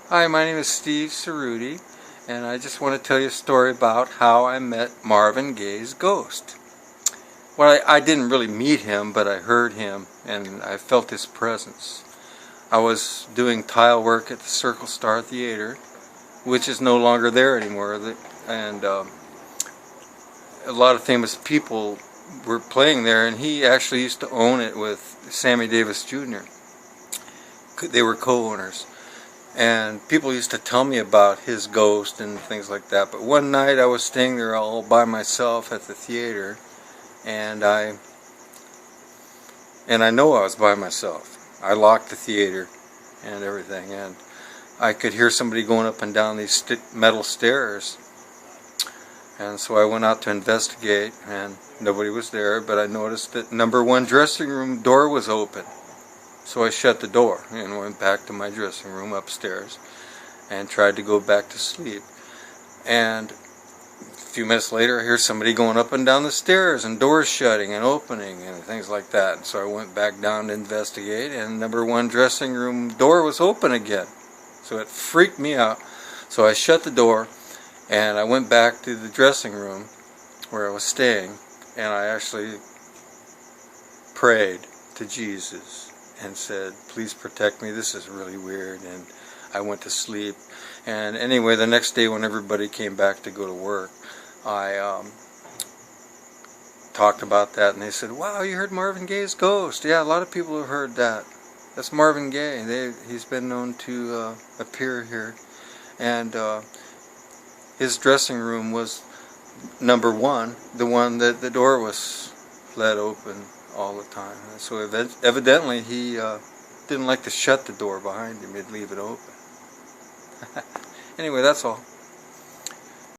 Hi, my name is Steve Cerruti, and I just want to tell you a story about how I met Marvin Gaye's ghost. Well, I didn't really meet him, but I heard him and I felt his presence. I was doing tile work at the Circle Star Theater, which is no longer there anymore, and a lot of famous people were playing there, and he actually used to own it with Sammy Davis Jr. They were co-owners. And people used to tell me about his ghost and things like that. But one night I was staying there all by myself at the theater, and I know I was by myself. I locked the theater and everything, and I could hear somebody going up and down these metal stairs. And so I went out to investigate, and nobody was there, but I noticed that number 1 dressing room door was open. So I shut the door and went back to my dressing room upstairs and tried to go back to sleep. And a few minutes later I hear somebody going up and down the stairs and doors shutting and opening and things like that. And so I went back down to investigate, and number 1 dressing room door was open again. So it freaked me out. So I shut the door and I went back to the dressing room where I was staying, and I actually prayed to Jesus and said, please protect me, this is really weird. And I went to sleep. And anyway, the next day when everybody came back to go to work, I talked about that, and they said, wow, you heard Marvin Gaye's ghost. Yeah, a lot of people have heard that. That's Marvin Gaye. He's been known to appear here. And his dressing room was number 1, the one that the door was let open all the time. And so evidently he didn't like to shut the door behind him, he'd leave it open. Anyway, that's all.